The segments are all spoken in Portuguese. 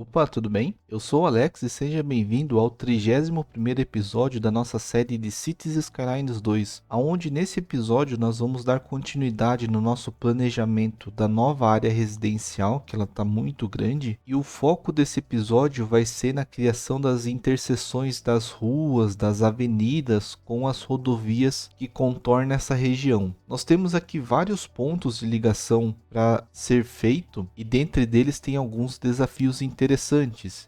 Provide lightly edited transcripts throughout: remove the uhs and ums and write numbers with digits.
Opa, tudo bem? Eu sou o Alex e seja bem-vindo ao 31º episódio da nossa série de Cities Skylines 2, onde nesse episódio nós vamos dar continuidade no nosso planejamento da nova área residencial, que ela está muito grande, e o foco desse episódio vai ser na criação das interseções das ruas, das avenidas com as rodovias que contornam essa região. Nós temos aqui vários pontos de ligação para ser feito e dentre deles tem alguns desafios interessantes.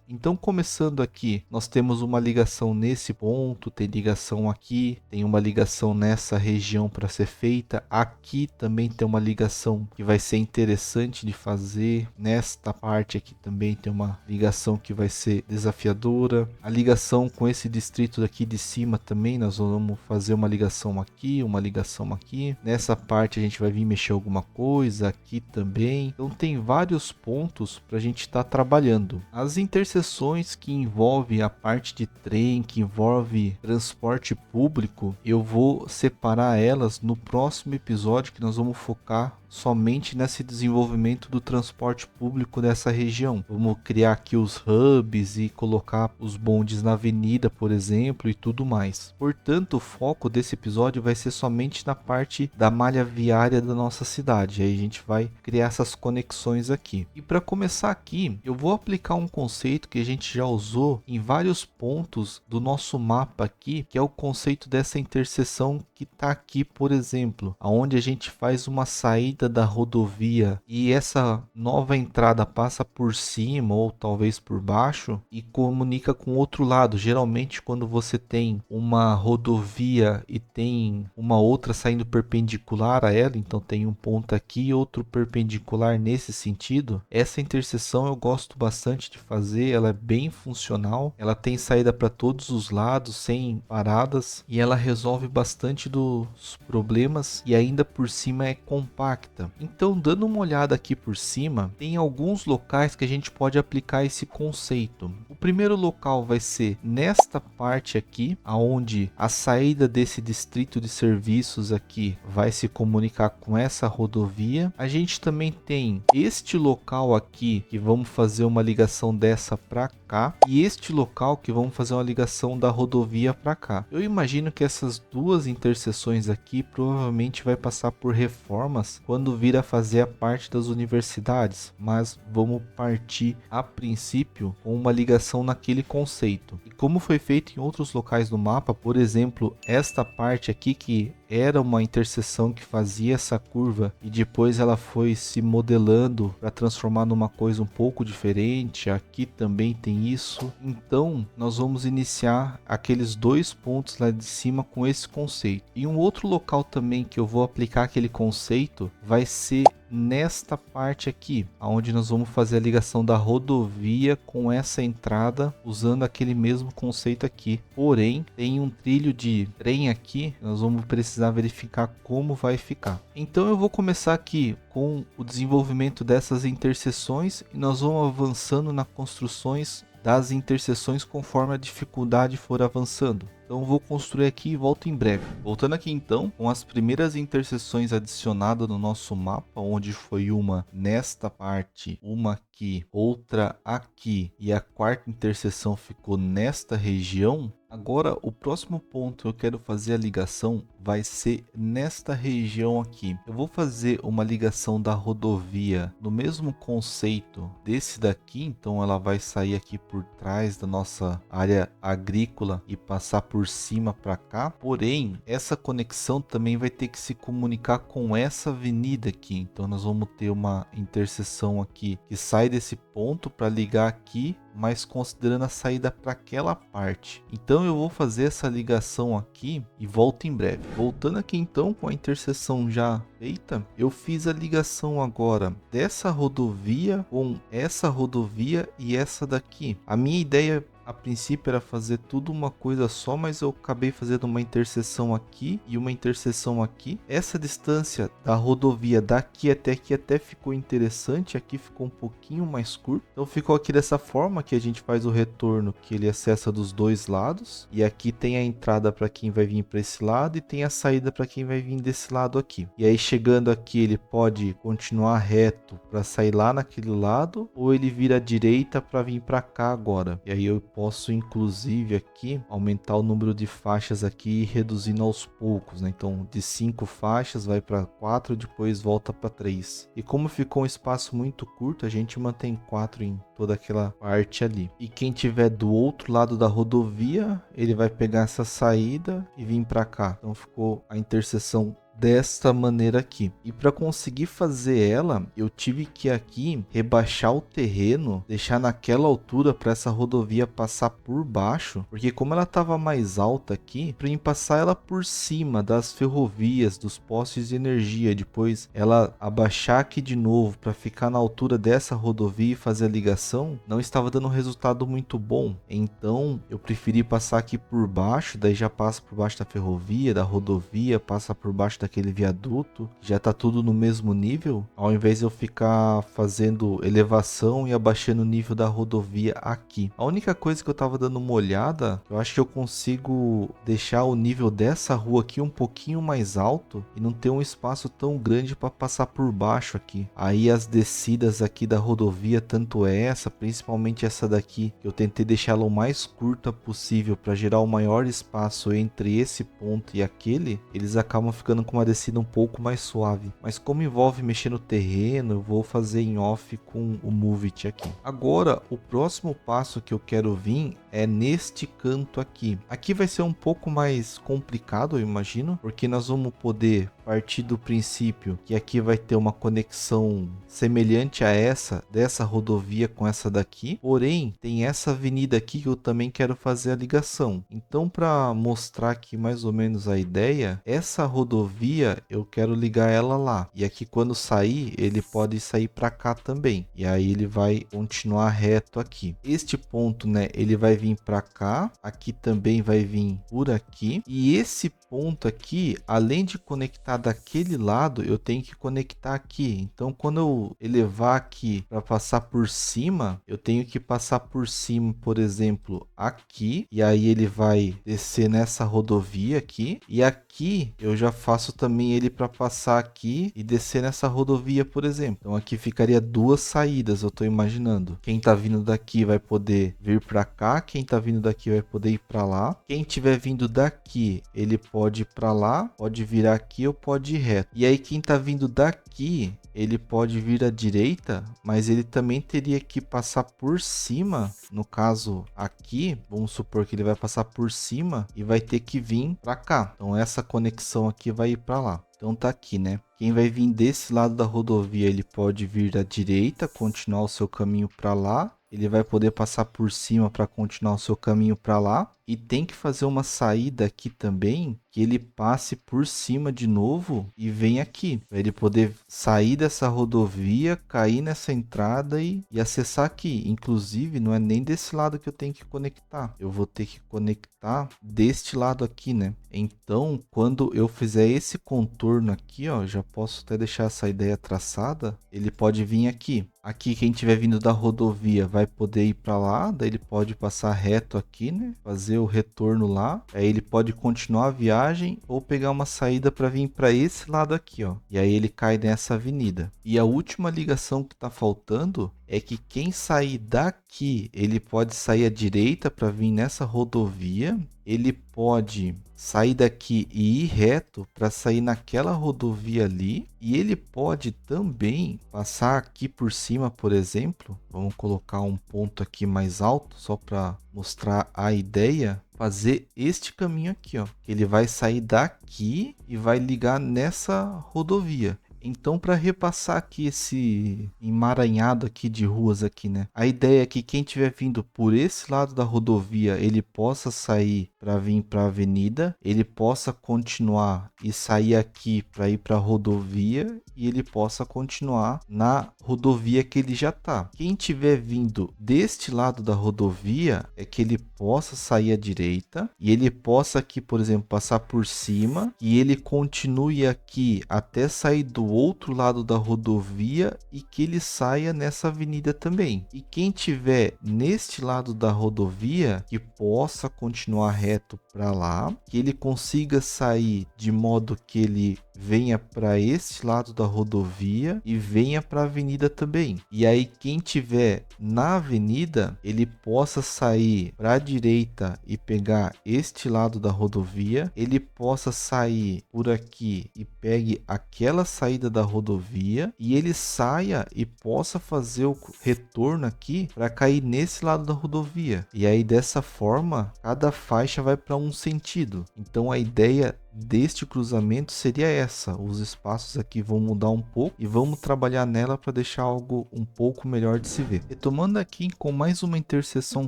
Então, começando aqui, nós temos uma ligação nesse ponto, tem ligação aqui, tem uma ligação nessa região para ser feita. Aqui também tem uma ligação que vai ser interessante de fazer. Nesta parte aqui também tem uma ligação que vai ser desafiadora. A ligação com esse distrito daqui de cima também, nós vamos fazer uma ligação aqui, uma ligação aqui. Nessa parte a gente vai vir mexer alguma coisa, aqui também. Então tem vários pontos para a gente estar trabalhando. As interseções que envolvem a parte de trem, que envolve transporte público, eu vou separar elas no próximo episódio, que nós vamos focar somente nesse desenvolvimento do transporte público dessa região. Vamos criar aqui os hubs e colocar os bondes na avenida, por exemplo, e tudo mais. Portanto, o foco desse episódio vai ser somente na parte da malha viária da nossa cidade. Aí a gente vai criar essas conexões aqui. E para começar aqui, eu vou aplicar um conceito que a gente já usou em vários pontos do nosso mapa aqui, que é o conceito dessa interseção que está aqui, por exemplo, aonde a gente faz uma saída da rodovia e essa nova entrada passa por cima ou talvez por baixo e comunica com o outro lado. Geralmente quando você tem uma rodovia e tem uma outra saindo perpendicular a ela, então tem um ponto aqui e outro perpendicular nesse sentido, essa interseção eu gosto bastante de fazer. Ela é bem funcional, ela tem saída para todos os lados sem paradas e ela resolve bastante dos problemas e ainda por cima é compacta. Então, dando uma olhada aqui por cima, tem alguns locais que a gente pode aplicar esse conceito. O primeiro local vai ser nesta parte aqui, aonde a saída desse distrito de serviços aqui vai se comunicar com essa rodovia. A gente também tem este local aqui que vamos fazer uma ligação dessa para cá e este local que vamos fazer uma ligação da rodovia para cá. Eu imagino que essas duas interseções aqui provavelmente vai passar por reformas quando vir a fazer a parte das universidades, mas vamos partir a princípio com uma ligação naquele conceito. E como foi feito em outros locais do mapa, por exemplo, esta parte aqui que era uma interseção que fazia essa curva e depois ela foi se modelando para transformar numa coisa um pouco diferente. Aqui também tem isso. Então nós vamos iniciar aqueles dois pontos lá de cima com esse conceito. E um outro local também que eu vou aplicar aquele conceito vai ser nesta parte aqui, onde nós vamos fazer a ligação da rodovia com essa entrada usando aquele mesmo conceito aqui. Porém, tem um trilho de trem aqui, nós vamos precisar verificar como vai ficar. Então eu vou começar aqui com o desenvolvimento dessas interseções e nós vamos avançando nas construções das interseções conforme a dificuldade for avançando. Então vou construir aqui e volto em breve. Voltando aqui então, com as primeiras interseções adicionadas no nosso mapa, onde foi uma nesta parte, uma aqui, outra aqui e a quarta interseção ficou nesta região. Agora o próximo ponto que eu quero fazer a ligação vai ser nesta região aqui. Eu vou fazer uma ligação da rodovia no mesmo conceito desse daqui, então ela vai sair aqui por trás da nossa área agrícola e passar por cima para cá. Porém, essa conexão também vai ter que se comunicar com essa avenida aqui. Então nós vamos ter uma interseção aqui que sai desse ponto para ligar aqui, mas considerando a saída para aquela parte. Então eu vou fazer essa ligação aqui e volto em breve. Voltando aqui então com a interseção já feita, eu fiz a ligação agora dessa rodovia com essa rodovia e essa daqui. A minha ideia A princípio era fazer tudo uma coisa só, mas eu acabei fazendo uma interseção aqui e uma interseção aqui. Essa distância da rodovia daqui até ficou interessante, aqui ficou um pouquinho mais curto. Então ficou aqui dessa forma que a gente faz o retorno, que ele acessa dos dois lados. E aqui tem a entrada para quem vai vir para esse lado e tem a saída para quem vai vir desse lado aqui. E aí chegando aqui ele pode continuar reto para sair lá naquele lado, ou ele vira à direita para vir para cá agora. E aí eu posso inclusive aqui aumentar o número de faixas aqui e ir reduzindo aos poucos, né? Então de 5 faixas vai para 4, depois volta para 3. E como ficou um espaço muito curto, a gente mantém 4 em toda aquela parte ali. E quem tiver do outro lado da rodovia, ele vai pegar essa saída e vir para cá. Então ficou a interseção desta maneira aqui. E para conseguir fazer ela, eu tive que aqui rebaixar o terreno, deixar naquela altura para essa rodovia passar por baixo, porque como ela estava mais alta aqui, para mim passar ela por cima das ferrovias, dos postes de energia, depois ela abaixar aqui de novo para ficar na altura dessa rodovia e fazer a ligação, não estava dando um resultado muito bom. Então eu preferi passar aqui por baixo, daí já passa por baixo da ferrovia, da rodovia, passa por baixo daquele viaduto, já tá tudo no mesmo nível, ao invés de eu ficar fazendo elevação e abaixando o nível da rodovia aqui. A única coisa que eu tava dando uma olhada, eu acho que eu consigo deixar o nível dessa rua aqui um pouquinho mais alto e não ter um espaço tão grande para passar por baixo aqui. Aí as descidas aqui da rodovia, tanto essa, principalmente essa daqui, que eu tentei deixar ela o mais curta possível para gerar o maior espaço entre esse ponto e aquele, eles acabam ficando com uma descida um pouco mais suave. Mas como envolve mexer no terreno, eu vou fazer em off com o Move It aqui. Agora, o próximo passo que eu quero vir é neste canto aqui. Aqui vai ser um pouco mais complicado, eu imagino, porque nós vamos poder partir do princípio que aqui vai ter uma conexão semelhante a essa, dessa rodovia com essa daqui, porém tem essa avenida aqui que eu também quero fazer a ligação. Então, para mostrar aqui mais ou menos a ideia, essa rodovia eu quero ligar ela lá, e aqui quando sair, ele pode sair para cá também, e aí ele vai continuar reto aqui. Este ponto, né, ele vai vir para cá, aqui também vai vir por aqui, e esse ponto aqui, além de conectar daquele lado, eu tenho que conectar aqui. Então quando eu elevar aqui para passar por cima, eu tenho que passar por cima, por exemplo, aqui, e aí ele vai descer nessa rodovia aqui, e aqui eu já faço também ele para passar aqui e descer nessa rodovia, por exemplo. Então aqui ficaria duas saídas, eu estou imaginando. Quem está vindo daqui vai poder vir para cá, quem está vindo daqui vai poder ir para lá. Quem estiver vindo daqui, ele pode ir para lá, pode virar aqui ou pode ir reto. E aí quem está vindo daqui, ele pode vir à direita, mas ele também teria que passar por cima. No caso aqui, vamos supor que ele vai passar por cima e vai ter que vir para cá. Então essa conexão aqui vai ir para lá. Então tá aqui, né? Quem vai vir desse lado da rodovia, ele pode vir à direita, continuar o seu caminho para lá. Ele vai poder passar por cima para continuar o seu caminho para lá. E tem que fazer uma saída aqui também, que ele passe por cima de novo e venha aqui. Para ele poder sair dessa rodovia, cair nessa entrada e acessar aqui. Inclusive, não é nem desse lado que eu tenho que conectar. Eu vou ter que conectar deste lado aqui, né? Então, quando eu fizer esse contorno aqui, ó, já posso até deixar essa ideia traçada. Ele pode vir aqui. Aqui, quem estiver vindo da rodovia vai poder ir para lá, daí ele pode passar reto aqui, né? Fazer o retorno lá. Aí ele pode continuar a viagem ou pegar uma saída para vir para esse lado aqui, ó. E aí ele cai nessa avenida. E a última ligação que está faltando é que quem sair daqui, ele pode sair à direita para vir nessa rodovia. Ele pode sair daqui e ir reto para sair naquela rodovia ali. E ele pode também passar aqui por cima, por exemplo. Vamos colocar um ponto aqui mais alto só para mostrar a ideia. Fazer este caminho aqui, ó. Ele vai sair daqui e vai ligar nessa rodovia. Então, para repassar aqui esse emaranhado aqui de ruas aqui, né? A ideia é que quem estiver vindo por esse lado da rodovia, ele possa sair para vir para a avenida, ele possa continuar e sair aqui para ir para a rodovia e ele possa continuar na rodovia que ele já está. Quem tiver vindo deste lado da rodovia é que ele possa sair à direita e ele possa aqui, por exemplo, passar por cima e ele continue aqui até sair do outro lado da rodovia e que ele saia nessa avenida também. E quem tiver neste lado da rodovia que possa continuar reto para lá, que ele consiga sair de modo que ele venha para este lado da rodovia e venha para a avenida também. E aí quem tiver na avenida, ele possa sair para a direita e pegar este lado da rodovia, ele possa sair por aqui e pegue aquela saída da rodovia e ele saia e possa fazer o retorno aqui para cair nesse lado da rodovia. E aí dessa forma, cada faixa vai para um sentido. Então a ideia deste cruzamento seria essa. Os espaços aqui vão mudar um pouco e vamos trabalhar nela para deixar algo um pouco melhor de se ver. Retomando aqui com mais uma interseção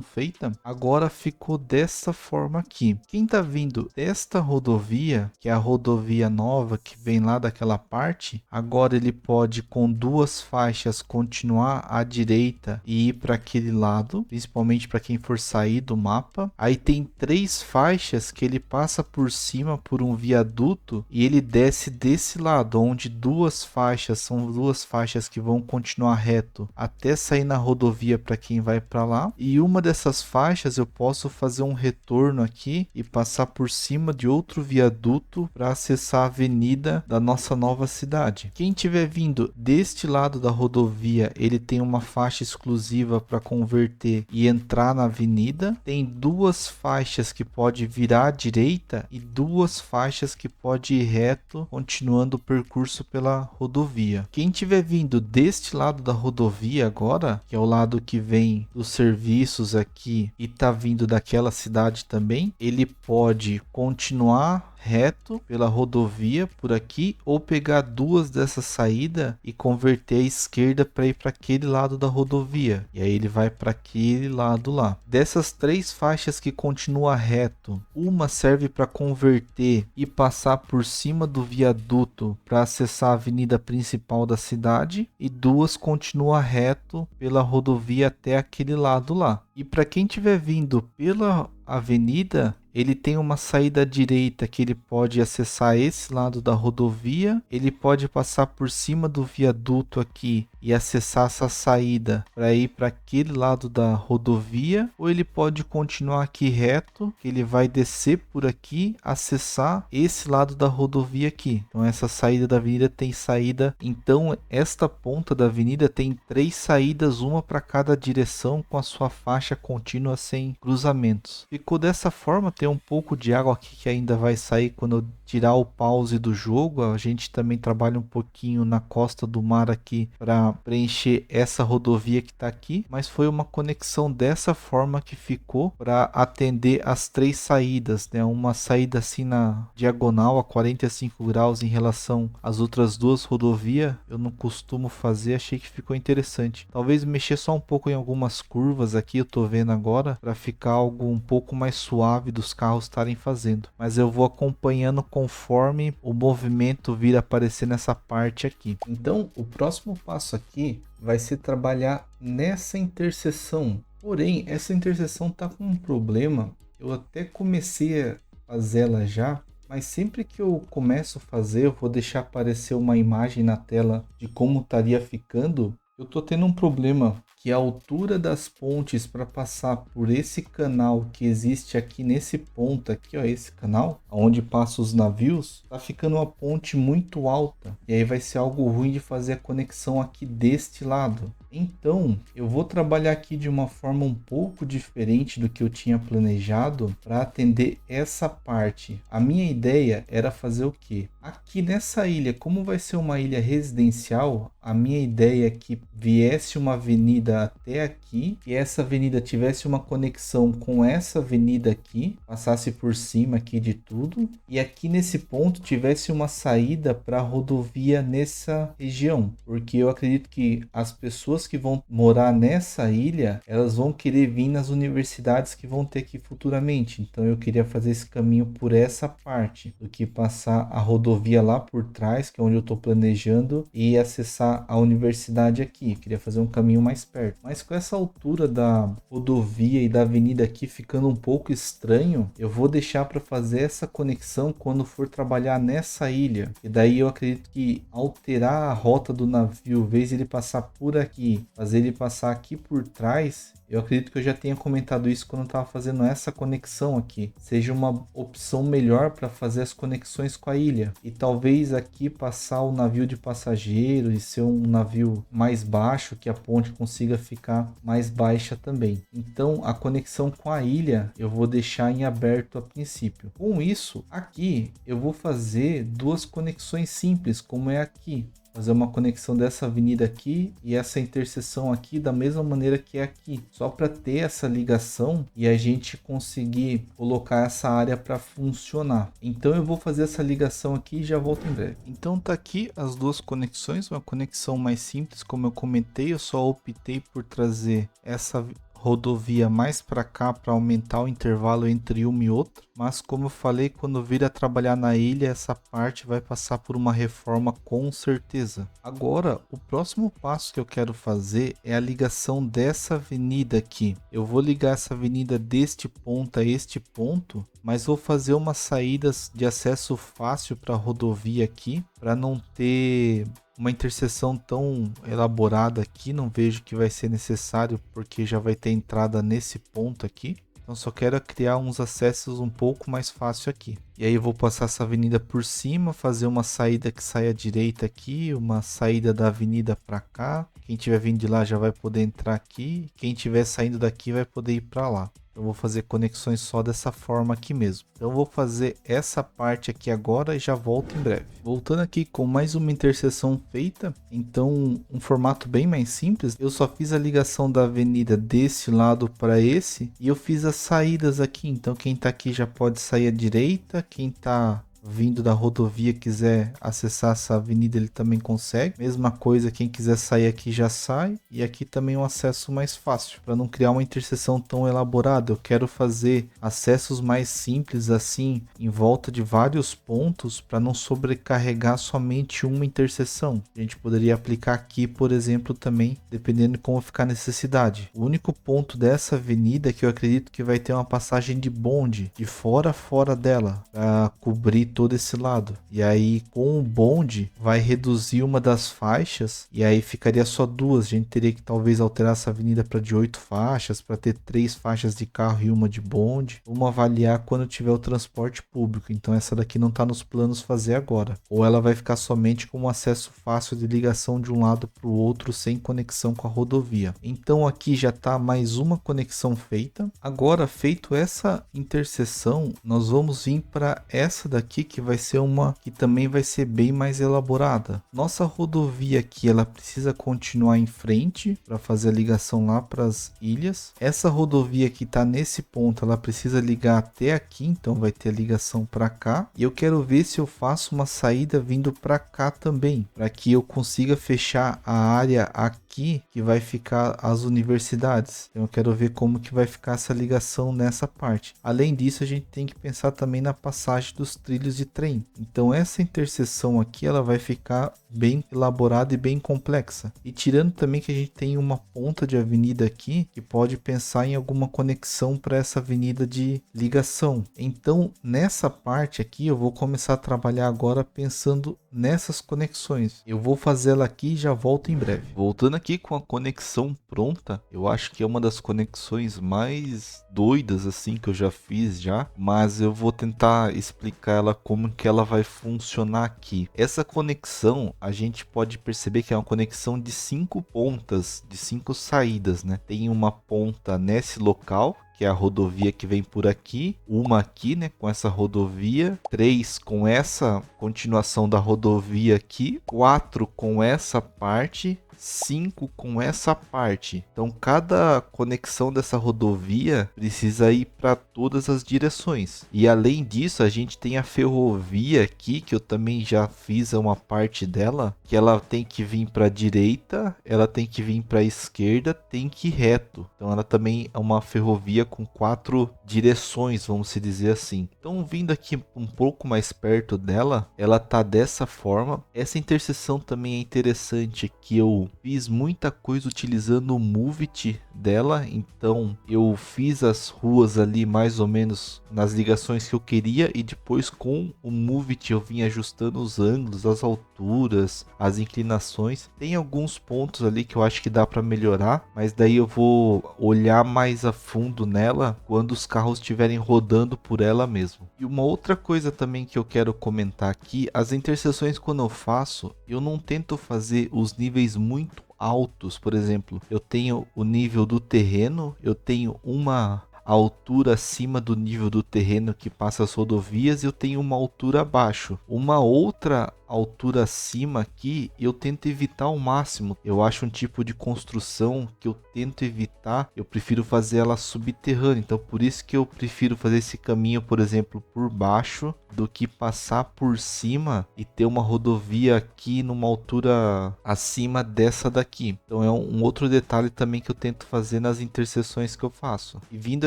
feita, agora ficou dessa forma aqui. Quem está vindo desta rodovia, que é a rodovia nova que vem lá daquela parte, agora ele pode com duas faixas continuar à direita e ir para aquele lado, principalmente para quem for sair do mapa. Aí tem 3 faixas que ele passa por cima por um viaduto e ele desce desse lado, onde 2 faixas são 2 faixas que vão continuar reto até sair na rodovia para quem vai para lá, e uma dessas faixas eu posso fazer um retorno aqui e passar por cima de outro viaduto para acessar a avenida da nossa nova cidade. Quem tiver vindo deste lado da rodovia, ele tem uma faixa exclusiva para converter e entrar na avenida, tem 2 faixas que pode virar à direita e 2 faixas que pode ir reto, continuando o percurso pela rodovia. Quem tiver vindo deste lado da rodovia agora, que é o lado que vem dos serviços aqui e tá vindo daquela cidade também, ele pode continuar reto pela rodovia por aqui ou pegar 2 dessas saídas e converter à esquerda para ir para aquele lado da rodovia, e aí ele vai para aquele lado lá. Dessas 3 faixas que continua reto, uma serve para converter e passar por cima do viaduto para acessar a avenida principal da cidade, e 2 continua reto pela rodovia até aquele lado lá. E para quem tiver vindo pela avenida, ele tem uma saída à direita que ele pode acessar esse lado da rodovia, ele pode passar por cima do viaduto aqui e acessar essa saída para ir para aquele lado da rodovia, ou ele pode continuar aqui reto, que ele vai descer por aqui, acessar esse lado da rodovia aqui. Então essa saída da avenida tem saída, então esta ponta da avenida tem 3 saídas, uma para cada direção, com a sua faixa contínua sem cruzamentos. Ficou dessa forma. Tem um pouco de água aqui que ainda vai sair quando eu tirar o pause do jogo. A gente também trabalha um pouquinho na costa do mar aqui para preencher essa rodovia que está aqui, mas foi uma conexão dessa forma que ficou para atender as 3 saídas, né? Uma saída assim na diagonal a 45 graus em relação às outras 2 rodovias. Eu não costumo fazer, achei que ficou interessante. Talvez mexer só um pouco em algumas curvas aqui, eu tô vendo agora, para ficar algo um pouco mais suave dos carros estarem fazendo, mas eu vou acompanhando conforme o movimento vir aparecer nessa parte aqui. Então o próximo passo aqui vai ser trabalhar nessa interseção, porém essa interseção tá com um problema. Eu até comecei a fazê-la já, mas sempre que eu começo a fazer, eu vou deixar aparecer uma imagem na tela de como estaria ficando. Eu tô tendo um problema que a altura das pontes para passar por esse canal que existe aqui nesse ponto aqui, ó, esse canal onde passam os navios, tá ficando uma ponte muito alta, e aí vai ser algo ruim de fazer a conexão aqui deste lado. Então eu vou trabalhar aqui de uma forma um pouco diferente do que eu tinha planejado para atender essa parte. A minha ideia era fazer o que? Aqui nessa ilha, como vai ser uma ilha residencial, a minha ideia é que viesse uma avenida até aqui aqui, e essa avenida tivesse uma conexão com essa avenida aqui, passasse por cima aqui de tudo, e aqui nesse ponto tivesse uma saída para a rodovia nessa região, porque eu acredito que as pessoas que vão morar nessa ilha, elas vão querer vir nas universidades que vão ter aqui futuramente, então eu queria fazer esse caminho por essa parte, do que passar a rodovia lá por trás, que é onde eu estou planejando, e acessar a universidade aqui. Eu queria fazer um caminho mais perto, mas com essa altura da rodovia e da avenida aqui ficando um pouco estranho, eu vou deixar para fazer essa conexão quando for trabalhar nessa ilha, e daí eu acredito que alterar a rota do navio, em vez de ele passar por aqui, fazer ele passar aqui por trás. Eu acredito que eu já tenha comentado isso quando eu estava fazendo essa conexão aqui. Seja uma opção melhor para fazer as conexões com a ilha. E talvez aqui passar o navio de passageiro e ser um navio mais baixo, que a ponte consiga ficar mais baixa também. Então a conexão com a ilha eu vou deixar em aberto a princípio. Com isso, aqui eu vou fazer duas conexões simples, como é aqui. Fazer uma conexão dessa avenida aqui e essa interseção aqui da mesma maneira que é aqui, só para ter essa ligação e a gente conseguir colocar essa área para funcionar. Então eu vou fazer essa ligação aqui e já volto em breve. Então tá aqui as duas conexões, uma conexão mais simples, como eu comentei, eu só optei por trazer essa rodovia mais para cá para aumentar o intervalo entre uma e outra, mas como eu falei, quando vir a trabalhar na ilha, essa parte vai passar por uma reforma com certeza. Agora, o próximo passo que eu quero fazer é a ligação dessa avenida aqui. Eu vou ligar essa avenida deste ponto a este ponto, mas vou fazer umas saídas de acesso fácil para a rodovia aqui, para não ter uma interseção tão elaborada aqui. Não vejo que vai ser necessário, porque já vai ter entrada nesse ponto aqui. Então só quero criar uns acessos um pouco mais fácil aqui. E aí eu vou passar essa avenida por cima, fazer uma saída que saia à direita aqui, uma saída da avenida para cá. Quem estiver vindo de lá já vai poder entrar aqui. Quem estiver saindo daqui vai poder ir para lá. Eu vou fazer conexões só dessa forma aqui mesmo. Então eu vou fazer essa parte aqui agora e já volto em breve. Voltando aqui com mais uma interseção feita. Então um formato bem mais simples. Eu só fiz a ligação da avenida desse lado para esse. E eu fiz as saídas aqui. Então quem está aqui já pode sair à direita. Quem está vindo da rodovia quiser acessar essa avenida, ele também consegue. Mesma coisa, quem quiser sair aqui já sai. E aqui também um acesso mais fácil, para não criar uma interseção tão elaborada. Eu quero fazer acessos mais simples assim, em volta de vários pontos, para não sobrecarregar somente uma interseção. A gente poderia aplicar aqui, por exemplo, também, dependendo de como ficar a necessidade. O único ponto dessa avenida é que eu acredito que vai ter uma passagem de bonde de fora a fora dela, para cobrir todo esse lado. E aí com o bonde vai reduzir uma das faixas e aí ficaria só duas. A gente teria que talvez alterar essa avenida para de 8 faixas, para ter 3 faixas de carro e uma de bonde. Vamos avaliar quando tiver o transporte público. Então essa daqui não está nos planos fazer agora. Ou ela vai ficar somente com um acesso fácil de ligação de um lado para o outro sem conexão com a rodovia. Então aqui já está mais uma conexão feita. Agora, feito essa interseção, nós vamos vir para essa daqui, que vai ser uma que também vai ser bem mais elaborada. Nossa rodovia aqui, ela precisa continuar em frente para fazer a ligação lá para as ilhas. Essa rodovia que está nesse ponto, ela precisa ligar até aqui, então vai ter a ligação para cá. E eu quero ver se eu faço uma saída vindo para cá também, para que eu consiga fechar a área aqui que vai ficar as universidades. Então eu quero ver como que vai ficar essa ligação nessa parte. Além disso, a gente tem que pensar também na passagem dos trilhos de trem. Então essa interseção aqui, ela vai ficar bem elaborada e bem complexa. E tirando também que a gente tem uma ponta de avenida aqui, que pode pensar em alguma conexão para essa avenida de ligação. Então nessa parte aqui eu vou começar a trabalhar agora pensando nessas conexões. Eu vou fazê-la aqui e já volto em breve. Voltando aqui com a conexão pronta, eu acho que é uma das conexões mais doidas assim que eu já fiz já, mas eu vou tentar explicar ela como que ela vai funcionar aqui. Essa conexão, a gente pode perceber que é uma conexão de 5 pontas, de 5 saídas, né? Tem uma ponta nesse local, que é a rodovia que vem por aqui, uma aqui, né, com essa rodovia, 3 com essa continuação da rodovia aqui, 4 com essa parte, 5 com essa parte. Então cada conexão dessa rodovia precisa ir para todas as direções. E além disso, a gente tem a ferrovia aqui, que eu também já fiz uma parte dela, que ela tem que vir para a direita, ela tem que vir para a esquerda, tem que ir reto. Então ela também é uma ferrovia com 4 direções, vamos se dizer assim. Então vindo aqui um pouco mais perto dela, ela tá dessa forma. Essa interseção também é interessante, que eu fiz muita coisa utilizando o Movit dela, então eu fiz as ruas ali mais ou menos nas ligações que eu queria, e depois com o Movit eu vim ajustando os ângulos, as alturas, as inclinações. Tem alguns pontos ali que eu acho que dá para melhorar, mas daí eu vou olhar mais a fundo nela quando os carros estiverem rodando por ela mesmo. E uma outra coisa também que eu quero comentar aqui, as interseções quando eu faço, eu não tento fazer os níveis muito altos. Por exemplo, eu tenho o nível do terreno, eu tenho uma altura acima do nível do terreno que passa as rodovias, e eu tenho uma altura abaixo. Uma outra altura acima aqui eu tento evitar ao máximo. Eu acho um tipo de construção que eu tento evitar, eu prefiro fazer ela subterrânea. Então por isso que eu prefiro fazer esse caminho, por exemplo, por baixo, do que passar por cima e ter uma rodovia aqui numa altura acima dessa daqui. Então é um outro detalhe também que eu tento fazer nas interseções que eu faço. E vindo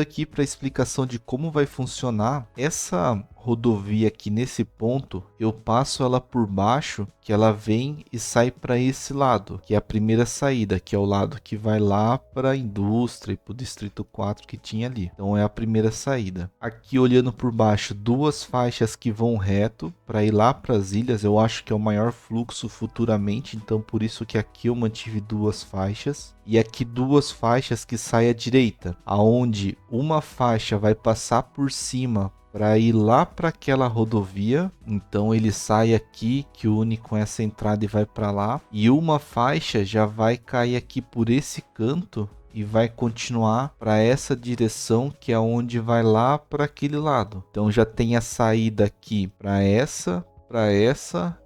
aqui para a explicação de como vai funcionar essa rodovia aqui nesse ponto, eu passo ela por baixo, que ela vem e sai para esse lado, que é a primeira saída, que é o lado que vai lá para a indústria e para o distrito 4 que tinha ali. Então é a primeira saída. Aqui olhando por baixo, 2 faixas que vão reto para ir lá para as ilhas. Eu acho que é o maior fluxo futuramente, então por isso que aqui eu mantive 2 faixas. E aqui 2 faixas que saem à direita, aonde uma faixa vai passar por cima para ir lá para aquela rodovia. Então ele sai aqui, que une com essa entrada e vai para lá. E uma faixa já vai cair aqui por esse canto e vai continuar para essa direção, que é onde vai lá para aquele lado. Então já tem a saída aqui para essa,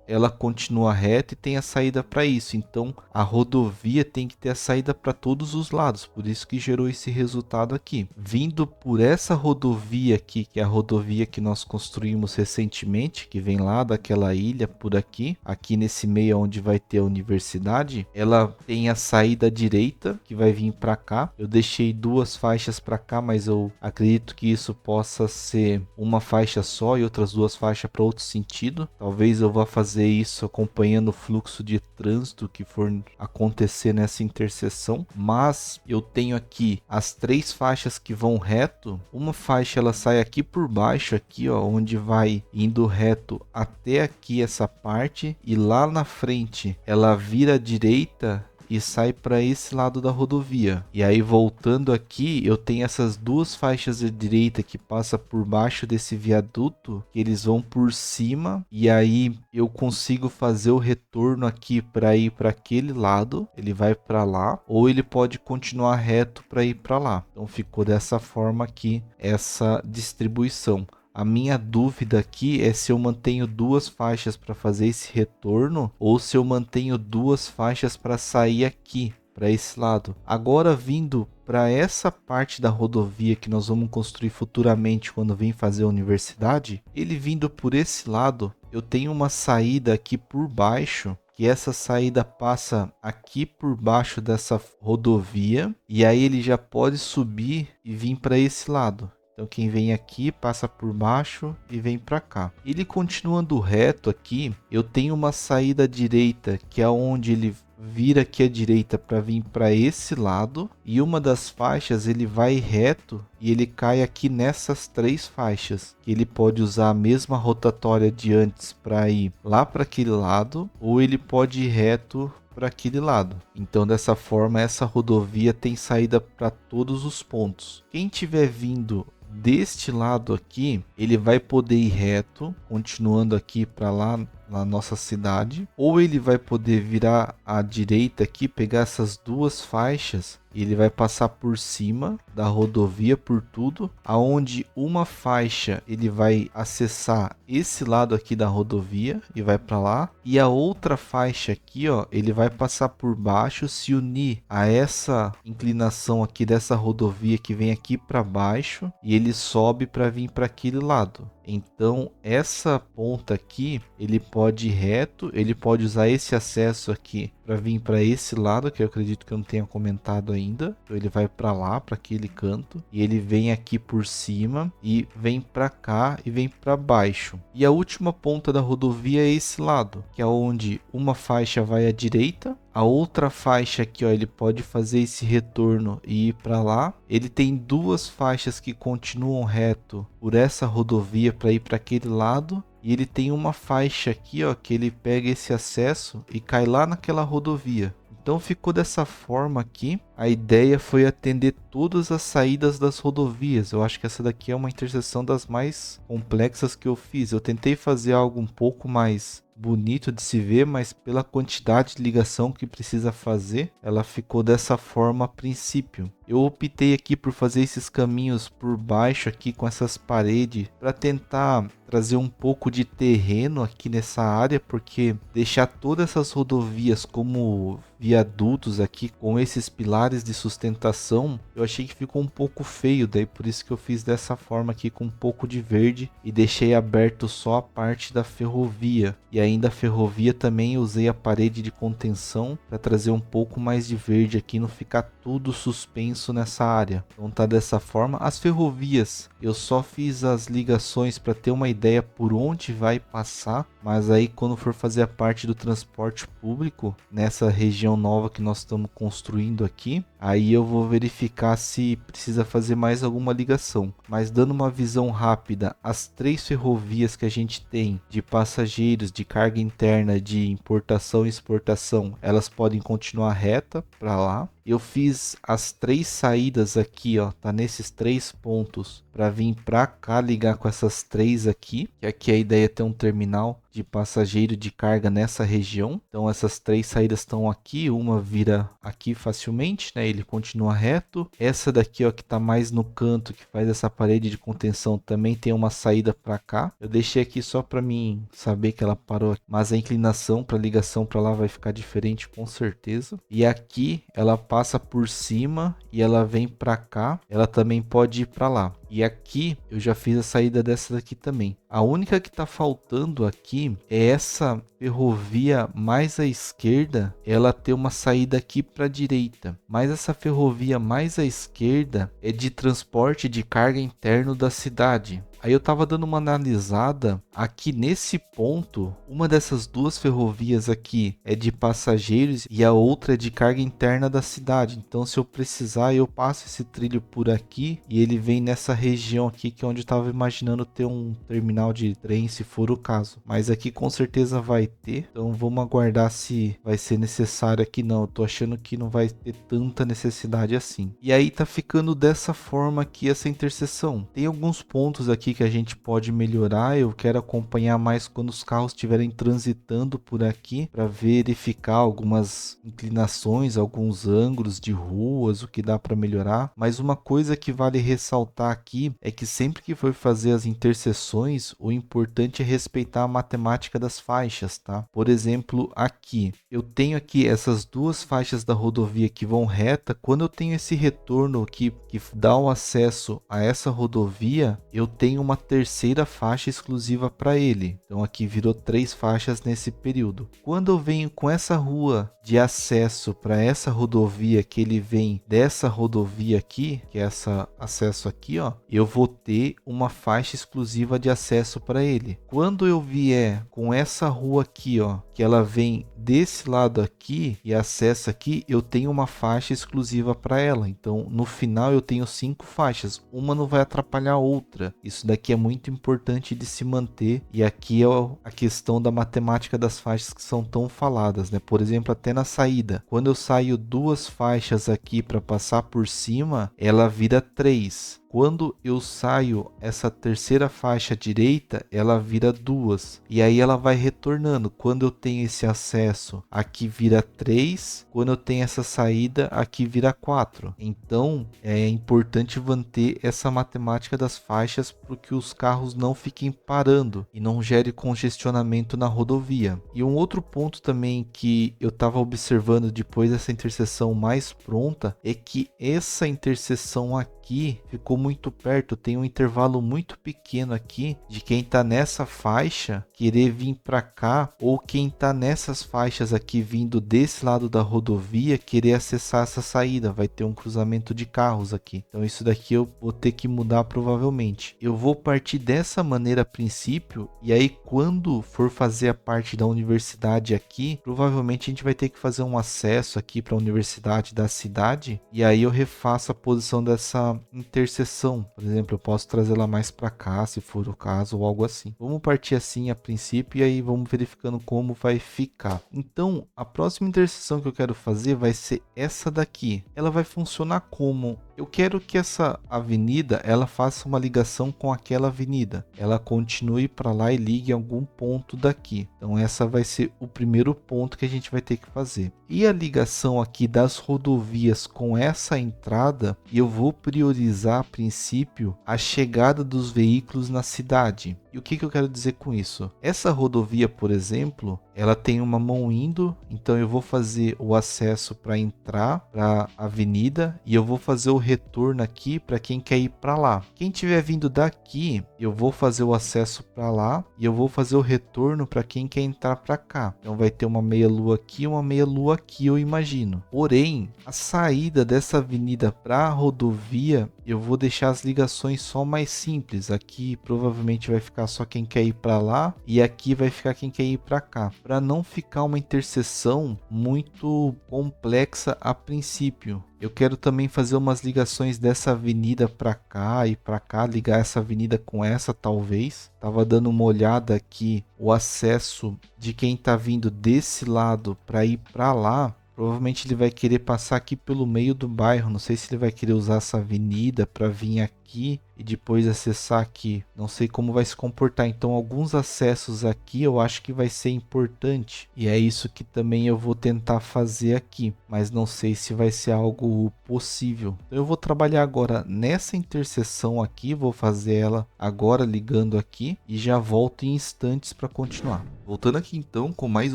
ela continua reta e tem a saída para isso. Então a rodovia tem que ter a saída para todos os lados, por isso que gerou esse resultado aqui. Vindo por essa rodovia aqui, que é a rodovia que nós construímos recentemente, que vem lá daquela ilha por aqui, aqui nesse meio onde vai ter a universidade, ela tem a saída direita que vai vir para cá. Eu deixei 2 faixas para cá, mas eu acredito que isso possa ser uma faixa só e outras 2 faixas para outro sentido. Talvez eu vá fazer isso acompanhando o fluxo de trânsito que for acontecer nessa interseção, mas eu tenho aqui as 3 faixas que vão reto. Uma faixa ela sai aqui por baixo, aqui ó, onde vai indo reto até aqui essa parte, e lá na frente ela vira à direita e sai para esse lado da rodovia. E aí voltando aqui, eu tenho essas 2 faixas de direita que passa por baixo desse viaduto, que eles vão por cima, e aí eu consigo fazer o retorno aqui para ir para aquele lado. Ele vai para lá, ou ele pode continuar reto para ir para lá. Então ficou dessa forma aqui essa distribuição. A minha dúvida aqui é se eu mantenho 2 faixas para fazer esse retorno, ou se eu mantenho 2 faixas para sair aqui, para esse lado. Agora vindo para essa parte da rodovia que nós vamos construir futuramente quando vem fazer a universidade, ele vindo por esse lado, eu tenho uma saída aqui por baixo, que essa saída passa aqui por baixo dessa rodovia, e aí ele já pode subir e vir para esse lado. Então quem vem aqui passa por baixo e vem para cá. Ele continuando reto aqui, eu tenho uma saída direita, que é onde ele vira aqui à direita para vir para esse lado, e uma das faixas ele vai reto e ele cai aqui nessas 3 faixas, que ele pode usar a mesma rotatória de antes para ir lá para aquele lado, ou ele pode ir reto para aquele lado. Então dessa forma essa rodovia tem saída para todos os pontos. Quem tiver vindo deste lado aqui, ele vai poder ir reto, continuando aqui para lá na nossa cidade, ou ele vai poder virar à direita aqui, pegar essas duas faixas e ele vai passar por cima da rodovia por tudo, aonde uma faixa ele vai acessar esse lado aqui da rodovia e vai para lá, e a outra faixa aqui, ó, ele vai passar por baixo, se unir a essa inclinação aqui dessa rodovia que vem aqui para baixo e ele sobe para vir para aquele lado. Então essa ponta aqui ele pode ir reto, ele pode usar esse acesso aqui para vir para esse lado, que eu acredito que eu não tenha comentado ainda. Então ele vai para lá, para aquele canto, e ele vem aqui por cima e vem para cá e vem para baixo. E a última ponta da rodovia é esse lado, que é onde uma faixa vai à direita, a outra faixa aqui, ó, ele pode fazer esse retorno e ir para lá. Ele tem duas faixas que continuam reto por essa rodovia para ir para aquele lado. E ele tem uma faixa aqui, ó, que ele pega esse acesso e cai lá naquela rodovia. Então ficou dessa forma aqui. A ideia foi atender todas as saídas das rodovias. Eu acho que essa daqui é uma interseção das mais complexas que eu fiz. Eu tentei fazer algo um pouco mais bonito de se ver, mas pela quantidade de ligação que precisa fazer, ela ficou dessa forma a princípio. Eu optei aqui por fazer esses caminhos por baixo aqui com essas paredes para tentar trazer um pouco de terreno aqui nessa área, porque deixar todas essas rodovias como viadutos aqui com esses pilares de sustentação, eu achei que ficou um pouco feio, daí por isso que eu fiz dessa forma aqui com um pouco de verde e deixei aberto só a parte da ferrovia. E ainda a ferrovia também usei a parede de contenção para trazer um pouco mais de verde aqui, não ficar tudo suspenso nessa área. Então tá dessa forma. As ferrovias eu só fiz as ligações para ter uma ideia por onde vai passar, mas aí quando for fazer a parte do transporte público nessa região nova que nós estamos construindo aqui, aí eu vou verificar se precisa fazer mais alguma ligação. Mas dando uma visão rápida, as três ferrovias que a gente tem de passageiros, de carga interna, de importação e exportação, elas podem continuar reta para lá. Eu fiz as três saídas aqui, ó, tá nesses três pontos para vir para cá ligar com essas três aqui, que aqui a ideia é ter um terminal de passageiro de carga nessa região. Então essas três saídas estão aqui, uma vira aqui facilmente, né? Ele continua reto. Essa daqui, ó, que tá mais no canto, que faz essa parede de contenção, também tem uma saída para cá. Eu deixei aqui só para mim saber que ela parou aqui, mas a inclinação para ligação para lá vai ficar diferente com certeza. E aqui ela passa por cima e ela vem para cá. Ela também pode ir para lá. E aqui eu já fiz a saída dessa daqui também. A única que está faltando aqui é essa ferrovia mais à esquerda, ela tem uma saída aqui para a direita. Mas essa ferrovia mais à esquerda é de transporte de carga interno da cidade. Aí eu tava dando uma analisada aqui nesse ponto, uma dessas duas ferrovias aqui é de passageiros e a outra é de carga interna da cidade. Então se eu precisar eu passo esse trilho por aqui e ele vem nessa região aqui que é onde eu tava imaginando ter um terminal de trem se for o caso. Mas aqui com certeza vai ter, então vamos aguardar se vai ser necessário aqui. Não, eu tô achando que não vai ter tanta necessidade assim. E aí tá ficando dessa forma aqui essa interseção. Tem alguns pontos aqui que a gente pode melhorar. Eu quero acompanhar mais quando os carros estiverem transitando por aqui para verificar algumas inclinações, alguns ângulos de ruas, o que dá para melhorar. Mas uma coisa que vale ressaltar aqui é que sempre que for fazer as interseções, o importante é respeitar a matemática das faixas, tá? Por exemplo, aqui eu tenho aqui essas duas faixas da rodovia que vão reta. Quando eu tenho esse retorno aqui que dá o acesso a essa rodovia, eu tenho uma terceira faixa exclusiva para ele. Então aqui virou 3 faixas nesse período. Quando eu venho com essa rua de acesso para essa rodovia, que ele vem dessa rodovia aqui, que é essa acesso aqui, ó, eu vou ter uma faixa exclusiva de acesso para ele. Quando eu vier com essa rua aqui, ó, que ela vem desse lado aqui e acessa aqui, eu tenho uma faixa exclusiva para ela. Então no final eu tenho 5 faixas, uma não vai atrapalhar a outra. Isso daqui é muito importante de se manter, e aqui é a questão da matemática das faixas que são tão faladas, né? Por exemplo, até na saída, quando eu saio 2 faixas aqui para passar por cima, ela vira 3. quando eu saio essa terceira faixa direita, ela vira 2. E aí ela vai retornando. Quando eu tenho esse acesso, aqui vira 3. Quando eu tenho essa saída, aqui vira 4. Então, é importante manter essa matemática das faixas para que os carros não fiquem parando e não gere congestionamento na rodovia. E um outro ponto também que eu estava observando depois dessa interseção mais pronta é que essa interseção aqui ficou muito perto, tem um intervalo muito pequeno aqui de quem está nessa faixa querer vir para cá, ou quem está nessas faixas aqui vindo desse lado da rodovia querer acessar essa saída. Vai ter um cruzamento de carros aqui, então isso daqui eu vou ter que mudar provavelmente. Eu vou partir dessa maneira a princípio, e aí quando for fazer a parte da universidade aqui, provavelmente a gente vai ter que fazer um acesso aqui para a universidade da cidade, e aí eu refaço a posição dessa interseção. Por exemplo, eu posso trazê-la mais para cá, se for o caso, ou algo assim. Vamos partir assim a princípio, e aí vamos verificando como vai ficar. Então, a próxima interseção que eu quero fazer vai ser essa daqui. Ela vai funcionar como? Eu quero que essa avenida ela faça uma ligação com aquela avenida. Ela continue para lá e ligue em algum ponto daqui. Então essa vai ser o primeiro ponto que a gente vai ter que fazer. E a ligação aqui das rodovias com essa entrada, eu vou priorizar a princípio a chegada dos veículos na cidade. E o que eu quero dizer com isso? Essa rodovia, por exemplo, ela tem uma mão indo, então eu vou fazer o acesso para entrar para a avenida e eu vou fazer o retorno aqui para quem quer ir para lá. Quem estiver vindo daqui, eu vou fazer o acesso para lá e eu vou fazer o retorno para quem quer entrar para cá. Então vai ter uma meia-lua aqui, uma meia-lua aqui, eu imagino. Porém, a saída dessa avenida para a rodovia, eu vou deixar as ligações só mais simples. Aqui provavelmente vai ficar só quem quer ir para lá e aqui vai ficar quem quer ir para cá, para não ficar uma interseção muito complexa a princípio. Eu quero também fazer umas ligações dessa avenida para cá e para cá, ligar essa avenida com essa talvez. Tava dando uma olhada aqui, o acesso de quem tá vindo desse lado para ir para lá. Provavelmente ele vai querer passar aqui pelo meio do bairro. Não sei se ele vai querer usar essa avenida para vir aqui e depois acessar aqui. Não sei como vai se comportar. Então alguns acessos aqui eu acho que vai ser importante. E é isso que também eu vou tentar fazer aqui. Mas não sei se vai ser algo possível. Então eu vou trabalhar agora nessa interseção aqui. Vou fazer ela agora ligando aqui. E já volto em instantes para continuar. Voltando aqui então com mais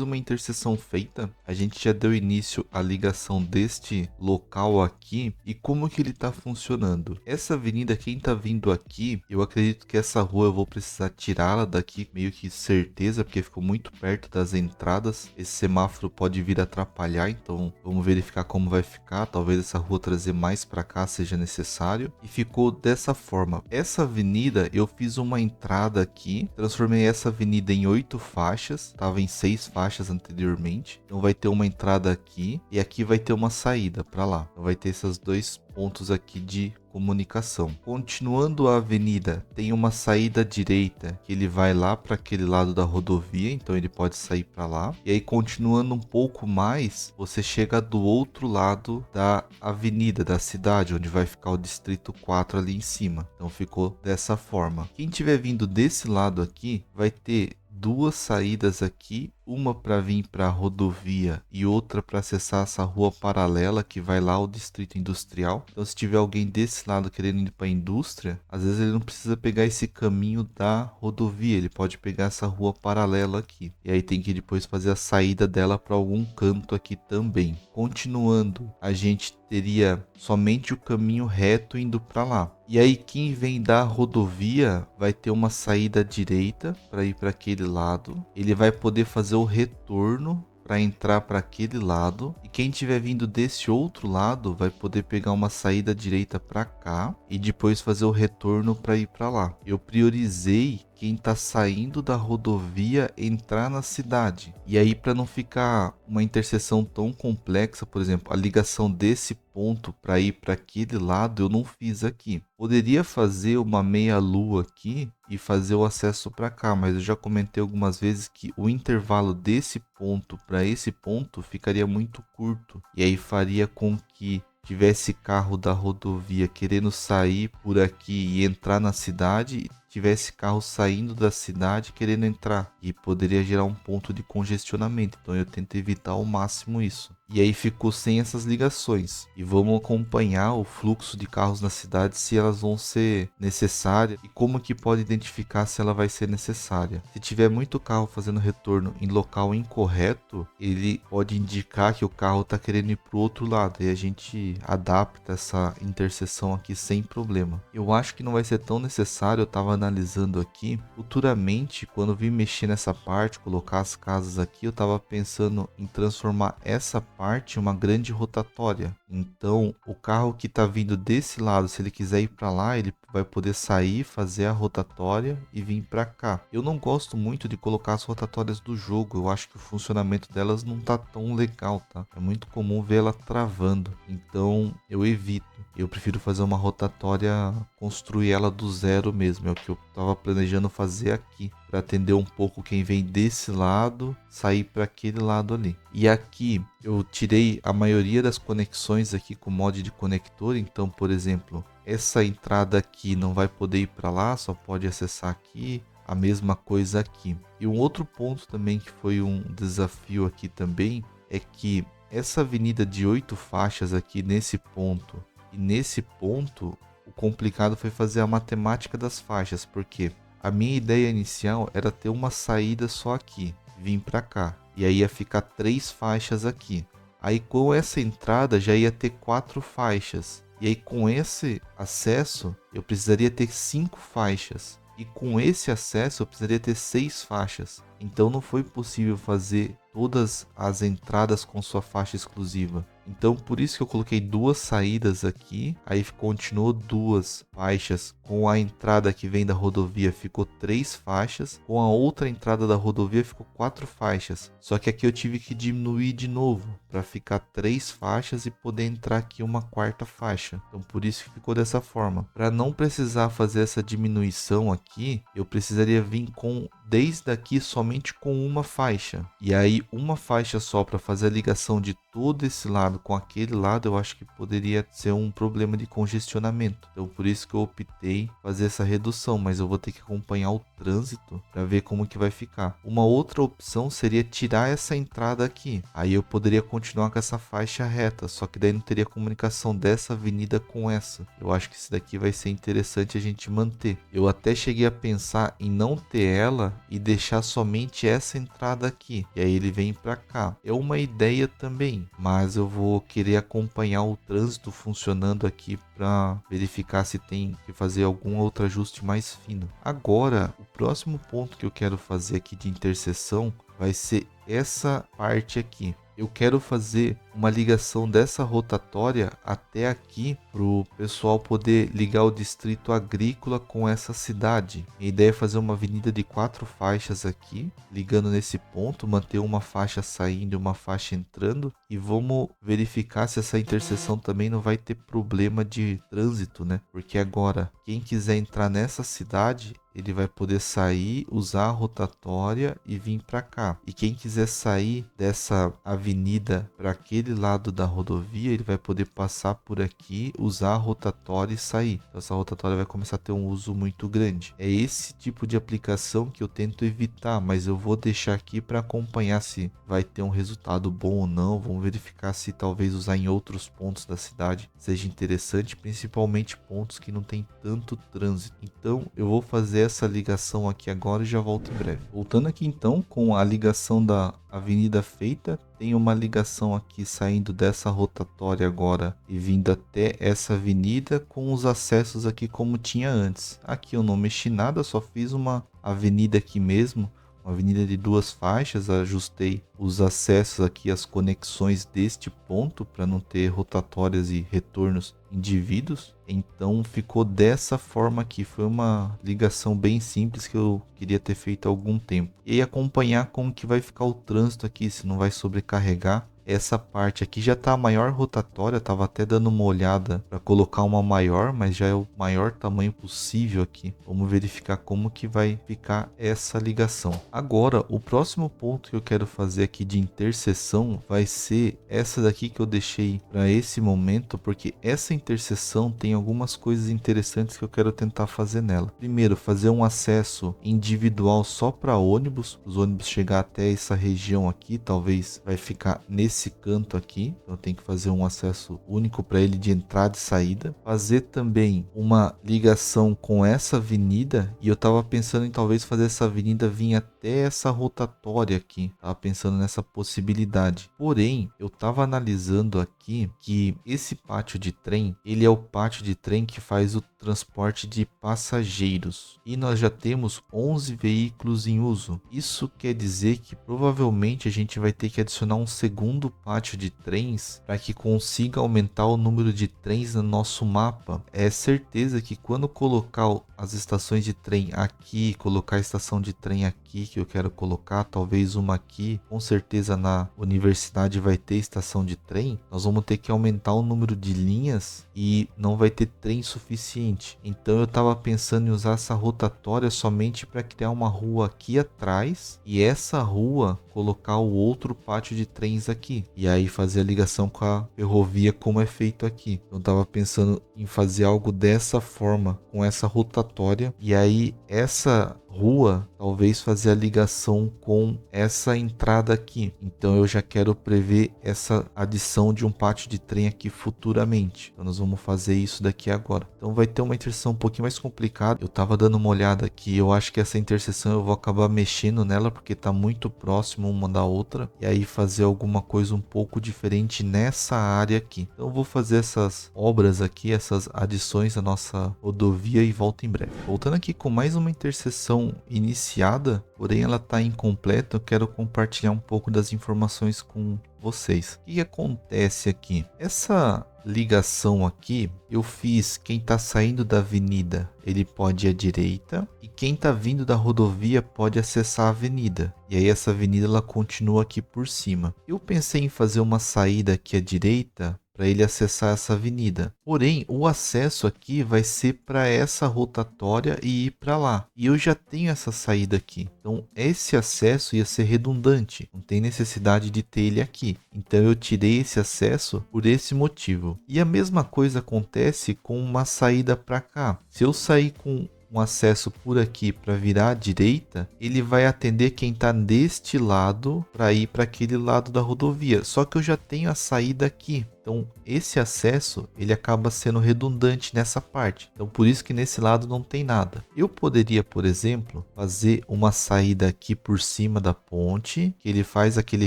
uma interseção feita. A gente já deu início à ligação deste local aqui. E como que ele está funcionando? Essa avenida, quem está vindo aqui, eu acredito que essa rua eu vou precisar tirá-la daqui, meio que certeza, porque ficou muito perto das entradas. Esse semáforo pode vir atrapalhar, então vamos verificar como vai ficar. Talvez essa rua trazer mais para cá seja necessário. E ficou dessa forma. Essa avenida eu fiz uma entrada aqui, transformei essa avenida em 8 faixas, estava em 6 faixas anteriormente. Então vai ter uma entrada aqui e aqui vai ter uma saída para lá. Então vai ter esses dois pontos aqui de comunicação. Continuando a avenida, tem uma saída direita que ele vai lá para aquele lado da rodovia, então ele pode sair para lá. E aí continuando um pouco mais, você chega do outro lado da avenida da cidade, onde vai ficar o distrito 4 ali em cima. Então ficou dessa forma. Quem tiver vindo desse lado aqui vai ter duas saídas aqui, uma para vir para a rodovia e outra para acessar essa rua paralela que vai lá ao distrito industrial. Então se tiver alguém desse lado querendo ir para a indústria, às vezes ele não precisa pegar esse caminho da rodovia, ele pode pegar essa rua paralela aqui. E aí tem que depois fazer a saída dela para algum canto aqui também. Continuando, a gente teria somente o caminho reto indo para lá. E aí quem vem da rodovia vai ter uma saída direita para ir para aquele lado. Ele vai poder fazer o retorno para entrar para aquele lado, e quem estiver vindo desse outro lado vai poder pegar uma saída direita para cá e depois fazer o retorno para ir para lá. Eu priorizei quem está saindo da rodovia entrar na cidade. E aí, para não ficar uma interseção tão complexa, por exemplo, a ligação desse ponto para ir para aquele lado eu não fiz aqui. Poderia fazer uma meia-lua aqui e fazer o acesso para cá, mas eu já comentei algumas vezes que o intervalo desse ponto para esse ponto ficaria muito curto. E aí faria com que tivesse carro da rodovia querendo sair por aqui e entrar na cidade, e tivesse carro saindo da cidade querendo entrar, e poderia gerar um ponto de congestionamento. Então eu tento evitar ao máximo isso. E aí ficou sem essas ligações. E vamos acompanhar o fluxo de carros na cidade, se elas vão ser necessárias e como que pode identificar se ela vai ser necessária. Se tiver muito carro fazendo retorno em local incorreto, ele pode indicar que o carro está querendo ir para o outro lado, e a gente adapta essa interseção aqui sem problema. Eu acho que não vai ser tão necessário. Eu estava analisando aqui, futuramente, quando eu vim mexer nessa parte, colocar as casas aqui, eu estava pensando em transformar essa parte em uma grande rotatória. Então, o carro que está vindo desse lado, se ele quiser ir para lá, ele vai poder sair, fazer a rotatória e vir para cá. Eu não gosto muito de colocar as rotatórias do jogo. Eu acho que o funcionamento delas não tá tão legal, tá? É muito comum ver ela travando. Então, eu evito. Eu prefiro fazer uma rotatória, construir ela do zero mesmo. É o que eu estava planejando fazer aqui, para atender um pouco quem vem desse lado, sair para aquele lado ali. E aqui eu tirei a maioria das conexões aqui com mod de conector. Então, por exemplo, essa entrada aqui não vai poder ir para lá, só pode acessar aqui. A mesma coisa aqui. E um outro ponto também que foi um desafio aqui também, é que essa avenida de 8 faixas aqui nesse ponto e nesse ponto, o complicado foi fazer a matemática das faixas, porque a minha ideia inicial era ter uma saída só aqui, vir para cá, e aí ia ficar 3 faixas aqui. Aí com essa entrada já ia ter 4 faixas, e aí com esse acesso eu precisaria ter 5 faixas, e com esse acesso eu precisaria ter 6 faixas. Então não foi possível fazer todas as entradas com sua faixa exclusiva. Então por isso que eu coloquei 2 saídas aqui, aí continuou 2 faixas. Com a entrada que vem da rodovia ficou 3 faixas, com a outra entrada da rodovia ficou 4 faixas. Só que aqui eu tive que diminuir de novo, para ficar 3 faixas e poder entrar aqui uma 4ª faixa. Então por isso que ficou dessa forma. Para não precisar fazer essa diminuição aqui, eu precisaria vir com, desde aqui, somente com uma faixa. E aí uma faixa só para fazer a ligação de todo esse lado com aquele lado, eu acho que poderia ser um problema de congestionamento. Então por isso que eu optei fazer essa redução, mas eu vou ter que acompanhar o trânsito para ver como que vai ficar. Uma outra opção seria tirar essa entrada aqui. Aí eu poderia continuar com essa faixa reta, só que daí não teria comunicação dessa avenida com essa. Eu acho que isso daqui vai ser interessante a gente manter. Eu até cheguei a pensar em não ter ela e deixar somente essa entrada aqui, e aí ele vem para cá. É uma ideia também, mas eu vou querer acompanhar o trânsito funcionando aqui para verificar se tem que fazer algum outro ajuste mais fino. Agora, o próximo ponto que eu quero fazer aqui de interseção vai ser essa parte aqui. Eu quero fazer uma ligação dessa rotatória até aqui para o pessoal poder ligar o distrito agrícola com essa cidade. A ideia é fazer uma avenida de 4 faixas aqui, ligando nesse ponto, manter uma faixa saindo e uma faixa entrando, e vamos verificar se essa interseção também não vai ter problema de trânsito, né? Porque agora, quem quiser entrar nessa cidade, ele vai poder sair, usar a rotatória e vir para cá. E quem quiser sair dessa avenida para aquele lado da rodovia, ele vai poder passar por aqui, usar a rotatória e sair. Então, essa rotatória vai começar a ter um uso muito grande. É esse tipo de aplicação que eu tento evitar, mas eu vou deixar aqui para acompanhar se vai ter um resultado bom ou não. Vamos verificar se talvez usar em outros pontos da cidade seja interessante, principalmente pontos que não tem tanto trânsito. Então eu vou fazer essa ligação aqui agora e já volto em breve. Voltando aqui então, com a ligação da avenida feita, tem uma ligação aqui saindo dessa rotatória agora e vindo até essa avenida, com os acessos aqui como tinha antes. Aqui eu não mexi nada, só fiz uma avenida aqui mesmo, uma avenida de 2 faixas, ajustei os acessos aqui, as conexões deste ponto para não ter rotatórias e retornos indivíduos. Então ficou dessa forma aqui. Foi uma ligação bem simples que eu queria ter feito há algum tempo. E aí acompanhar como que vai ficar o trânsito aqui, se não vai sobrecarregar. essa parte aqui já tá a maior rotatória, tava até dando uma olhada para colocar uma maior, mas já é o maior tamanho possível aqui. Vamos verificar como que vai ficar essa ligação. Agora, o próximo ponto que eu quero fazer aqui de interseção vai ser essa daqui que eu deixei para esse momento, porque essa interseção tem algumas coisas interessantes que eu quero tentar fazer nela. Primeiro, fazer um acesso individual só para ônibus, os ônibus chegar até essa região aqui, talvez vai ficar nesse canto aqui, então eu tenho que fazer um acesso único para ele de entrada e saída. Fazer também uma ligação com essa avenida, e eu estava pensando em talvez fazer essa avenida vir até essa rotatória aqui, estava pensando nessa possibilidade. Porém, eu estava analisando aqui que esse pátio de trem, ele é o pátio de trem que faz o transporte de passageiros, e nós já temos 11 veículos em uso. Isso quer dizer que provavelmente a gente vai ter que adicionar um segundo pátio de trens para que consiga aumentar o número de trens no nosso mapa. É certeza que quando colocar as estações de trem aqui, colocar a estação de trem aqui que eu quero colocar, talvez uma aqui, com certeza na universidade vai ter estação de trem, nós vamos ter que aumentar o número de linhas e não vai ter trem suficiente. Então eu estava pensando em usar essa rotatória somente para criar uma rua aqui atrás e essa rua colocar o outro pátio de trens aqui e aí fazer a ligação com a ferrovia como é feito aqui. Eu estava pensando em fazer algo dessa forma com essa rotatória e aí essa rua talvez fazer a ligação com essa entrada aqui. Então eu já quero prever essa adição de um pátio de trem aqui futuramente. Então nós vamos fazer isso daqui agora. Então vai ter uma interseção um pouquinho mais complicada. Eu tava dando uma olhada aqui, eu acho que essa interseção eu vou acabar mexendo nela porque tá muito próximo uma da outra e aí fazer alguma coisa um pouco diferente nessa área aqui. Então eu vou fazer essas obras aqui, essas adições à nossa rodovia e volto em breve. Voltando aqui com mais uma interseção iniciada, porém ela está incompleta, eu quero compartilhar um pouco das informações com vocês. O que acontece aqui? Essa ligação aqui eu fiz, quem está saindo da avenida ele pode ir à direita e quem está vindo da rodovia pode acessar a avenida. E aí essa avenida ela continua aqui por cima. Eu pensei em fazer uma saída aqui à direita para ele acessar essa avenida. Porém, o acesso aqui vai ser para essa rotatória e ir para lá. E eu já tenho essa saída aqui. Então, esse acesso ia ser redundante. Não tem necessidade de ter ele aqui. Então, eu tirei esse acesso por esse motivo. E a mesma coisa acontece com uma saída para cá. Se eu sair com um acesso por aqui para virar à direita, ele vai atender quem está deste lado para ir para aquele lado da rodovia. Só que eu já tenho a saída aqui. Então, esse acesso, ele acaba sendo redundante nessa parte. Então, por isso que nesse lado não tem nada. Eu poderia, por exemplo, fazer uma saída aqui por cima da ponte, que ele faz aquele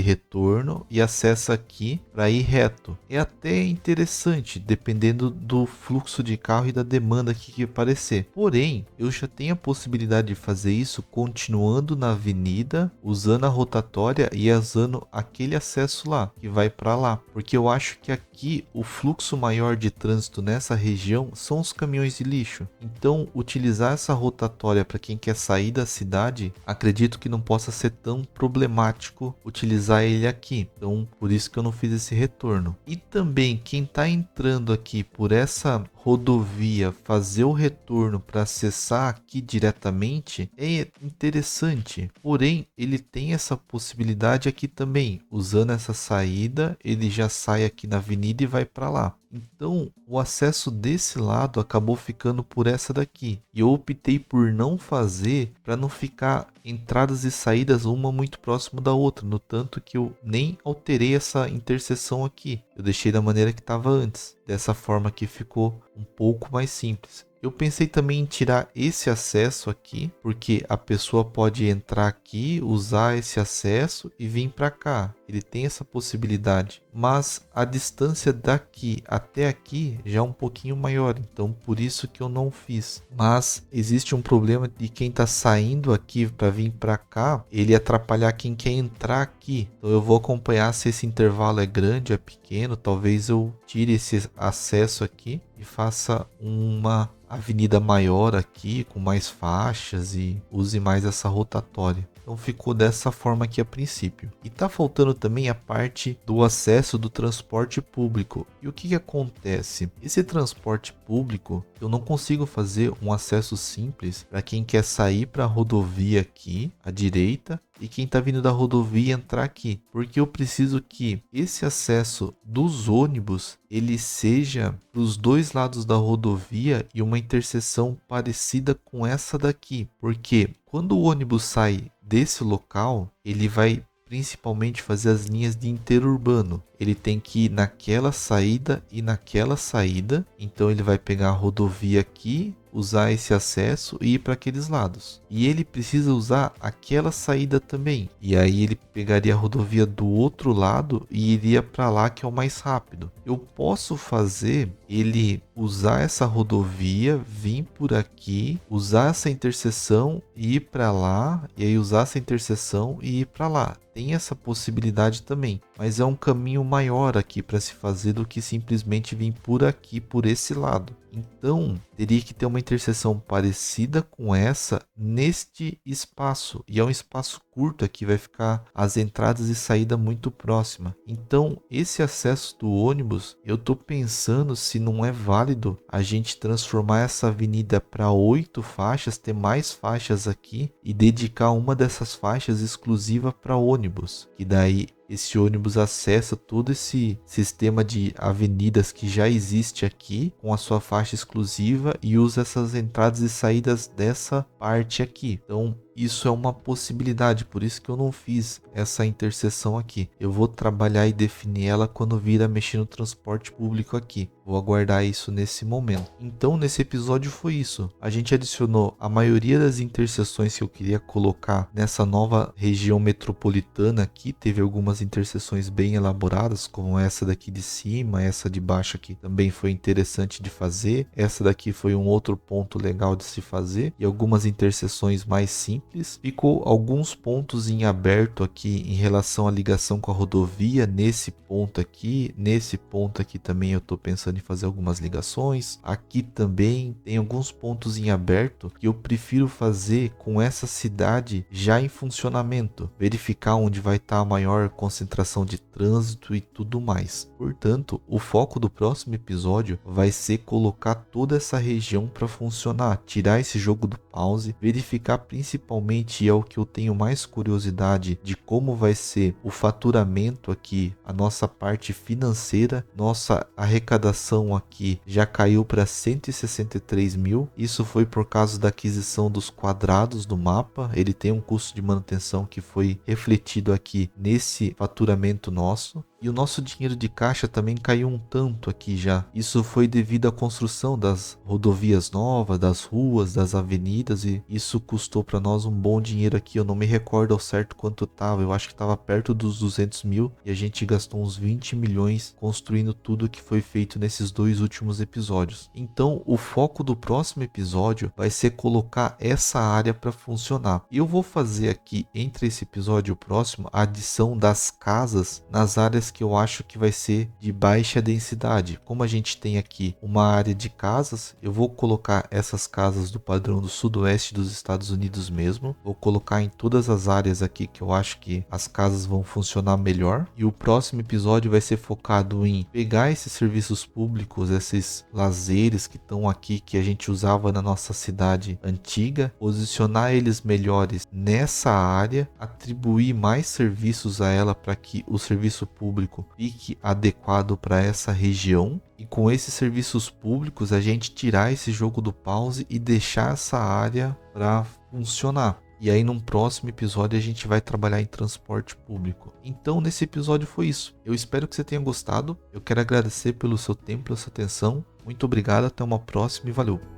retorno e acessa aqui para ir reto. É até interessante, dependendo do fluxo de carro e da demanda aqui que aparecer. Porém, eu já tenho a possibilidade de fazer isso continuando na avenida, usando a rotatória e usando aquele acesso lá, que vai para lá. Porque eu acho que aqui o fluxo maior de trânsito nessa região são os caminhões de lixo. Então, utilizar essa rotatória para quem quer sair da cidade, acredito que não possa ser tão problemático utilizar ele aqui. Então, por isso que eu não fiz esse retorno. E também, quem está entrando aqui por essa rodovia, fazer o retorno para acessar aqui diretamente é interessante. Porém, ele tem essa possibilidade aqui também. Usando essa saída, ele já sai aqui na avenida e vai para lá. Então, o acesso desse lado acabou ficando por essa daqui. E eu optei por não fazer para não ficar entradas e saídas uma muito próximo da outra. No tanto que eu nem alterei essa interseção aqui. Eu deixei da maneira que estava antes. Dessa forma que ficou um pouco mais simples. Eu pensei também em tirar esse acesso aqui, porque a pessoa pode entrar aqui, usar esse acesso e vir para cá. Ele tem essa possibilidade, mas a distância daqui até aqui já é um pouquinho maior, então por isso que eu não fiz. Mas existe um problema de quem está saindo aqui para vir para cá, ele atrapalhar quem quer entrar aqui. Então eu vou acompanhar se esse intervalo é grande ou é pequeno, talvez eu tire esse acesso aqui e faça uma avenida maior aqui com mais faixas e use mais essa rotatória. Então ficou dessa forma aqui a princípio. E tá faltando também a parte do acesso do transporte público. E o que que acontece? Esse transporte público, eu não consigo fazer um acesso simples para quem quer sair para a rodovia aqui à direita e quem está vindo da rodovia entrar aqui, porque eu preciso que esse acesso dos ônibus ele seja para os dois lados da rodovia e uma interseção parecida com essa daqui, porque quando o ônibus sai desse local, ele vai principalmente fazer as linhas de interurbano. Ele tem que ir naquela saída e naquela saída, então ele vai pegar a rodovia aqui, usar esse acesso e ir para aqueles lados. E ele precisa usar aquela saída também. E aí ele pegaria a rodovia do outro lado e iria para lá, que é o mais rápido. Eu posso fazer ele usar essa rodovia, vir por aqui, usar essa interseção e ir para lá, e aí usar essa interseção e ir para lá. Tem essa possibilidade também, mas é um caminho maior aqui para se fazer do que simplesmente vir por aqui, por esse lado. Então, teria que ter uma interseção parecida com essa neste espaço. E é um espaço curto aqui, vai ficar as entradas e saída muito próxima. Então, esse acesso do ônibus, eu estou pensando se não é válido a gente transformar essa avenida para 8 faixas, ter mais faixas aqui e dedicar uma dessas faixas exclusiva para ônibus. Que daí esse ônibus acessa todo esse sistema de avenidas que já existe aqui com a sua faixa exclusiva e usa essas entradas e saídas dessa parte aqui. Então, isso é uma possibilidade, por isso que eu não fiz essa interseção aqui. Eu vou trabalhar e definir ela quando vir a mexer no transporte público aqui. Vou aguardar isso nesse momento. Então, nesse episódio foi isso. A gente adicionou a maioria das interseções que eu queria colocar nessa nova região metropolitana aqui. Teve algumas interseções bem elaboradas, como essa daqui de cima, essa de baixo aqui também foi interessante de fazer. Essa daqui foi um outro ponto legal de se fazer. E algumas interseções mais simples. Ficou alguns pontos em aberto aqui em relação à ligação com a rodovia. Nesse ponto aqui também eu estou pensando em fazer algumas ligações. Aqui também tem alguns pontos em aberto que eu prefiro fazer com essa cidade já em funcionamento, verificar onde vai estar a maior concentração de trânsito e tudo mais. Portanto, o foco do próximo episódio vai ser colocar toda essa região para funcionar, tirar esse jogo do pause, verificar principalmente, é o que eu tenho mais curiosidade, de como vai ser o faturamento aqui, a nossa parte financeira. Nossa arrecadação aqui já caiu para 163 mil. Isso foi por causa da aquisição dos quadrados do mapa. Ele tem um custo de manutenção que foi refletido aqui nesse faturamento nosso. E o nosso dinheiro de caixa também caiu um tanto aqui já. Isso foi devido à construção das rodovias novas, das ruas, das avenidas, e isso custou para nós um bom dinheiro aqui. Eu não me recordo ao certo quanto estava, eu acho que estava perto dos 200 mil e a gente gastou uns 20 milhões construindo tudo que foi feito nesses 2 últimos episódios. Então o foco do próximo episódio vai ser colocar essa área para funcionar. Eu vou fazer aqui entre esse episódio e o próximo a adição das casas nas áreas que eu acho que vai ser de baixa densidade. Como a gente tem aqui uma área de casas, eu vou colocar essas casas do padrão do sudoeste dos Estados Unidos mesmo. Vou colocar em todas as áreas aqui que eu acho que as casas vão funcionar melhor. E o próximo episódio vai ser focado em pegar esses serviços públicos, esses lazeres que estão aqui, que a gente usava na nossa cidade antiga, posicionar eles melhores nessa área, atribuir mais serviços a ela para que o serviço público fique adequado para essa região. E com esses serviços públicos a gente tirar esse jogo do pause e deixar essa área para funcionar. E aí num próximo episódio a gente vai trabalhar em transporte público. Então nesse episódio foi isso. Eu espero que você tenha gostado. Eu quero agradecer pelo seu tempo, pela sua atenção. Muito obrigado, até uma próxima e valeu!